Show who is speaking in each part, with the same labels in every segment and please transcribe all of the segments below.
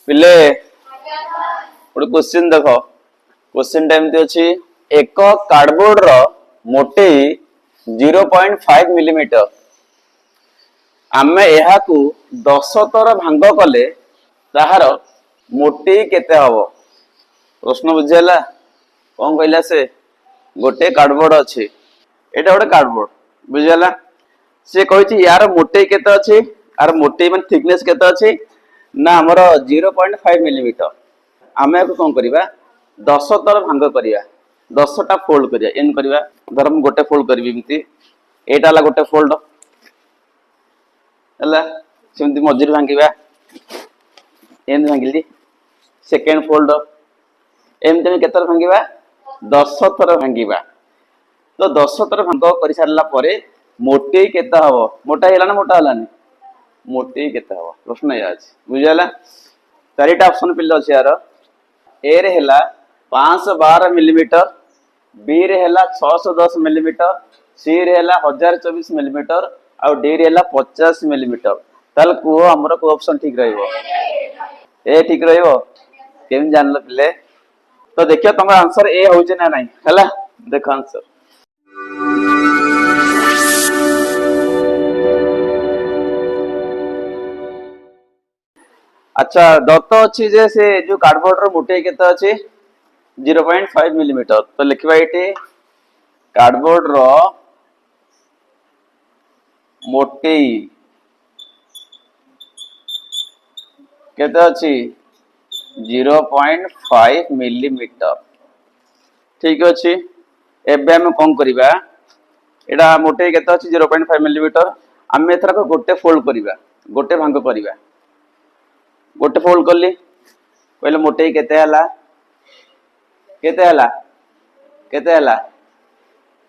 Speaker 1: पिले गोटे क्वेश्चन देख क्वेश्चन टाइम अच्छी एक कार्डबोर्ड रो मोटेई 0.5 मिलीमीटर आमे एहाकू 10 थर भांग कले ताहार मोटेई केते हबो प्रश्न बुझेला कौन कहला से गोटे कार्डबोर्ड अच्छी एटा गोटे कार्डबोर्ड बुझेला से कहि यार मोटेई केते अच्छी यार मोटेई मान थिकनेस केते अच्छी ना हमर 0.5 मिलीमीटर आमे कौन करिबा 10 थर भांग करिया 10 टा फोल्ड करिया एन करिया धर हम गोटे फोल्ड करबी एमती एटा ला गोटे फोल्ड हला सेमती मझिर भांगिबा एन भांगिली सेकंड फोल्ड एमती में केतर भांगिबा 10 थर भांगिबा तो 10 थर भांग करि सारला परे मोटेई केता हबो मोटा हैला ना मोटा हलानी मोटेई केता हबो प्रश्न या अछि बुझाला चारिटा ऑप्शन पिल अछि यार ए रे हैला 512 मिलीमीटर बी रे हैला 610 मिलीमीटर सी रे हैला 1024 मिलीमीटर आ डी रे हैला 50 मिलीमीटर ताल को हमर को ऑप्शन ठीक रहइबो ए ठीक रहइबो केम जानल पिले तो देखियो तुम आंसर ए हो जे ना नहीं हैला देखो आंसर अच्छा दत्त अच्छी जे से जो कार्डबोर्ड रो मोटे केते अछि 0.5 मिलीमीटर तो लिखबा एटी कार्डबोर्ड रो मोटेई केते अछि 0.5 मिलीमीटर ठीक अछि एबे हम कोन करिबा एडा मोटेई केते अछि 0.5 मिलीमीटर हम एथरा को गोटे फोल्ड करिबा गोटे भांग करिबा गोटे फोल्ड करली पहले मोटेई केते हला केते हला केते हला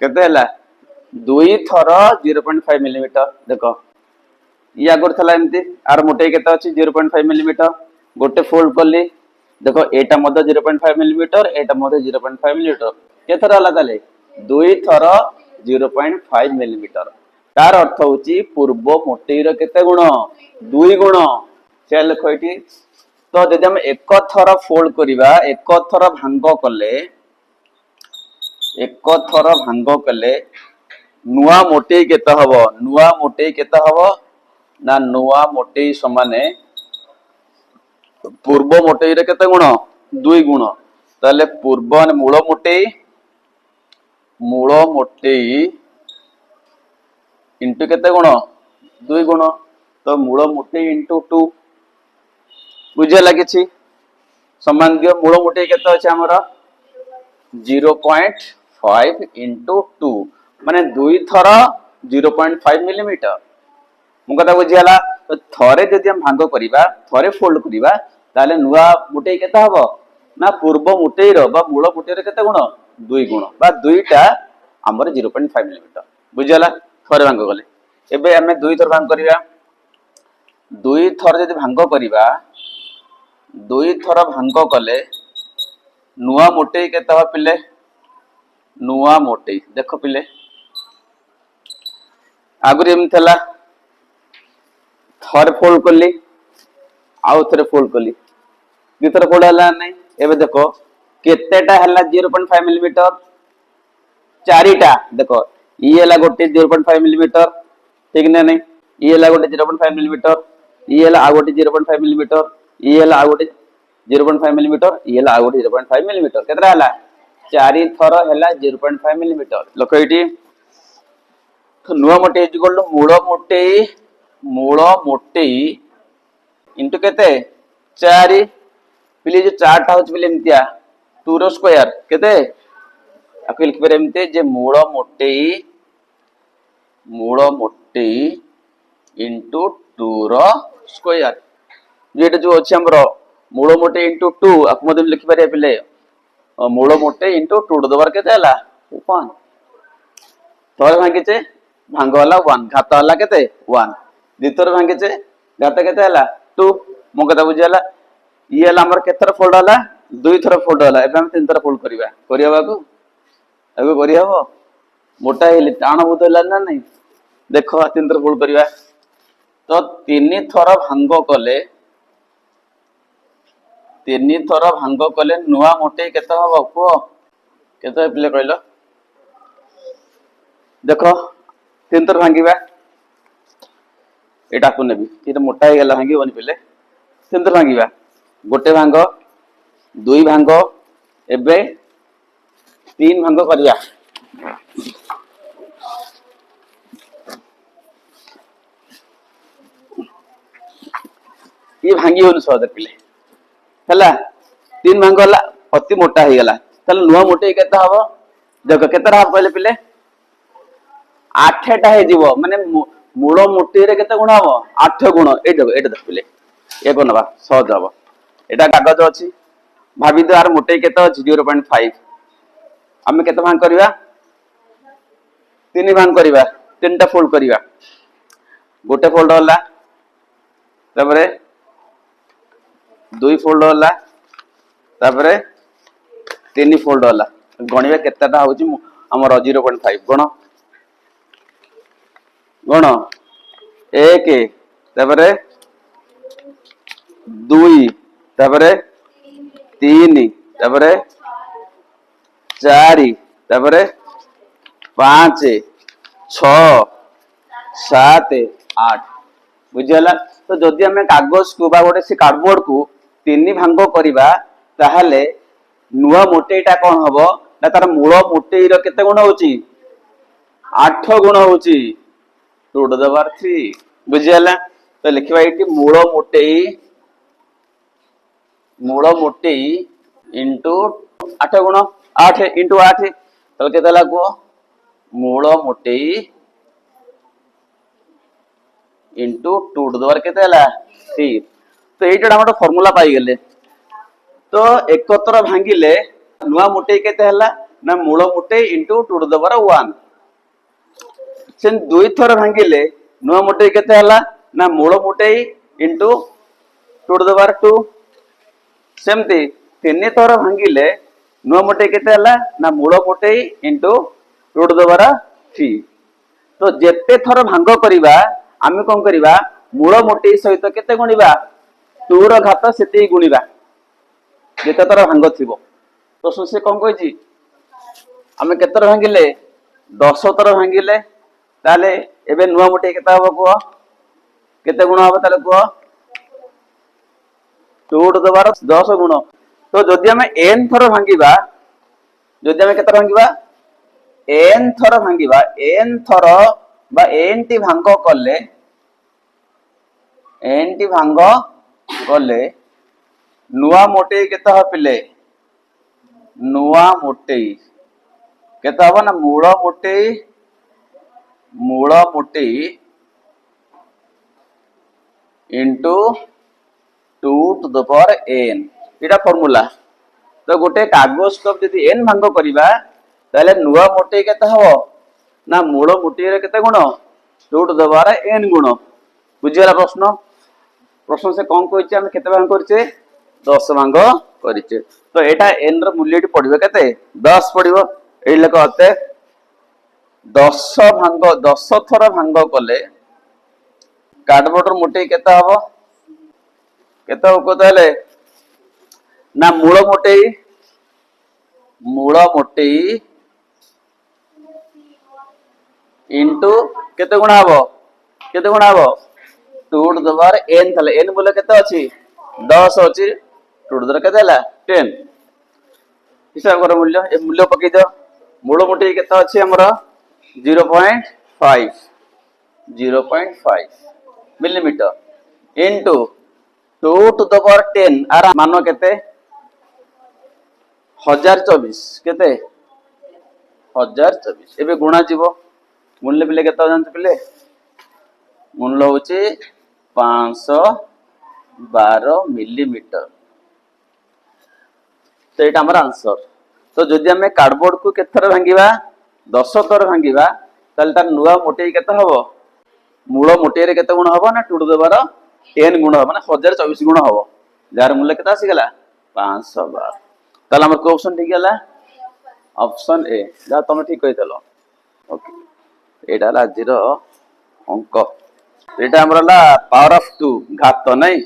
Speaker 1: केते हला दुई थर 0.5 मिलीमीटर देखो या गोर थला एमती आर मोटेई केते अछि 0.5 मिलीमीटर गोटे फोल्ड करली देखो एटा मध्य 0.5 मिलीमीटर एटा मध्य 0.5 मिलीमीटर केथर हला ताले दुई थर 0.5 मिलीमीटर तार अर्थ होची पूर्व मोटेई रो केते गुण दुई गुण चल लिखो तो जदि हम एक थर फोल्ड करिबा एक थर भांग कले एक थर भांग कले नुआ मोटेई केते हबो नुआ मोटेई केते हबो ना नुआ मोटेई समाने पूर्व मोटेई रे केते गुण दुई गुण ताले पूर्व मूल मोटेई इंटू केते गुण दुई गुण तो मूल मोटेई इंटू 2 बुझे लगी समान दियो मूल मोटे केते अछि हमर 0.5 इंटू 2 माने दुई थर 0.5 मिलीमीटर मु कथा बुझियाला तो थरे जदि हम भांग करिबा थरे फोल्ड करिबा ताले नुआ मोटे केते हबो ना पूर्व मोटे रो बा मूल मोटे रे केते गुण दुई गुण बा दुईटा हमर 0.5 मिलीमीटर बुझियाला थरे भांग गले एबे हमें दुई थर भांग करिबा दुई थर जदि भांग करिबा दुई थर भांग कले नुआ मोटेई केते ह पिले नुआ मोटेई देखो पिले आगुरी एम थला थर फोल्ड करली आउ थरे फोल्ड करली दी थर फोल्ड हला नै एबे देखो केतेटा हला 0.5 मिलीमीटर चारिटा देखो ई हला गोटे 0.5 मिलीमीटर ठीक नै नै ई हला गोटे 0.5 मिलीमीटर ई हला आ गोटे 0.5 मिलीमीटर ई हला आ गोटे 0.5 मिलीमीटर ई हला आ गोटे 0.5 मिलीमीटर केतरा हला चारि थर हला 0.5 मिलीमीटर लोक एटी तो नुआ मोटे इक्वल टू मूल मोटेई इंटू केते 4 पिले जो 4 टा होच पिले एमतिया 2 रो स्क्वायर केते आकि लिख पर एमते जे मूल मोटेई इंटू 2 रो स्क्वायर जेटा जो अछि हमरो मूल मोटे इंटू 2 आक मधे लिखि पारे पिले मूल मोटे इंटू 2 टू द पावर केते हला 1 तोर भांगिचे भांग वाला 1 घात वाला केते 1 द्वितीय भांगिचे घात केते हला 2 मो कथा बुझियाला ई हला हमर केतर फोल्ड हला दुई थर फोल्ड हला एबे हम तीन थर फोल्ड करिया को एबे करिया हो मोटा हेली टाण बुत हला ना नहीं देखो तीन थर फोल्ड करिया तो तीन थर भांग कले तीन थर भांग कले नुआ मोटे केते हबो कुओ केते पिले कहलो देखो तीन थर भांगिबा एटा को नेबी ये मोटा ही गला भांगी बनी पिले तीन थर भांगिबा गोटे भांग दुई भांग एबे तीन भांग करिया ये भांगी होन सहज पिले हला तीन भांग हला अति मोटा ही गला तले नुआ मोटे केते हबो देखो केते रहा कहले पिले 8टा हे जीवो माने मूल मोटी रे केते गुण हबो 8 गुण एटा देख पिले एको नबा सहज हबो एटा कागज अछि भाबी दो यार मोटे केते अछि 0.5 आमे केते भांग करबा तीन भांग करबा तीनटा फोल्ड करबा गोटे फोल्ड होला तापरे दुई फोल्ड होला तापरे तीन फोल्ड होला गणिबा केतेटा होची हमर 0.5 गुण गुण 1 तापरे 2 तापरे 3 तापरे 4 तापरे 5 6 7 8 बुझला तो जदि हमें कागज को बा गोटे से कार्डबोर्ड को तीन भांग करिबा ताहले नुआ मोटेटा कोन हबो ना तार मूल मोटेई रो केते गुण होची 8 गुण होची 2 टू द पावर 3 बुझला तो लिखिबा एटी मूल मोटेई इनटू 8 गुण 8 इनटू 8 तो केते लागो मूल मोटेई इंटू 2 टू द पावर केते हला 3 तो एटा हमर फार्मूला पाई गेले तो एकत्र भांगिले नुआ मोटे केते हला ना मूल मोटे इंटू 2 टू द पावर 1 सेन दुई थर भांगिले नुआ मोटे केते हला ना मूल मोटे इंटू 2 टू द पावर 2 सेमती तीन थर भांगिले नुआ मोटे केते हला ना मूल मोटे इंटू 2 टू द पावर 3 तो जेते थर भांग करिबा आमे कोन करिबा मूल मोटे सहित केते गुणिबा 2 रो घात सेते गुणिबा जेते तर भांग थिबो तो से कोन कहछि आमे केते भांगिले 10 तर भांगिले ताले एबे नुआ मोटे केते हबो को केते गुण हबो ताले को 2 टू द पावर 10 गुण तो जदि आमे n थर भांगिबा जदि आमे केते भांगिबा n थर भांगिबा n थर बा n टी भांग कले नुआ मोटे केते ह पिले नुआ मोटे केते हबो ना मूल मोटे into 2 to the power n एटा फार्मूला तो गोटे कागज को जदी n भांग करिबा ताले नुआ मोटे केते हबो ना मूल मोटे रे केते गुण 2 टू द पावर n गुण बुझियला प्रश्न से कौन कहछि हम केते भांग करछे 10 भांग करछे तो एटा n रो मूल्यटी पडिबो केते 10 पडिबो एई लेख अते 10 थर भांग कले कार्डबोर्ड रो मोटे केते हबो केते हो कहले ना मूल मोटे इनटू केते गुण हबो 2 टू द पावर n थले n मूल्य केते अछि 10 अछि 2 टू द केते हला 10 हिसाब कर मूल्य ए मूल्य पकई दो मूल मोटे केते अछि हमर 0.5 millimetre into 2 to the power 10 आर मान केते 1024 केते 1024 एबे गुणा जीवो मूल्य पिले केते जानत पिले मूल्य होची 512 मिलीमीटर तो एटा हमर आंसर तो जदि हमें कार्डबोर्ड को केते थर भांगीबा 10 थर भांगीबा ताल तार नुआ मोटे केते हबो मूल मोटे रे केते गुण हबो ना 2 टू द पावर 10 गुण हबो ना 1024 गुण हबो जार मूल्य केते आसी गेला 512 ताल हमर को ऑप्शन ठीक गेला ऑप्शन ए जा तुम ठीक कहितलो ओके एटा ला 0 अंक एटा हमरा ला पावर ऑफ 2 घात नहीं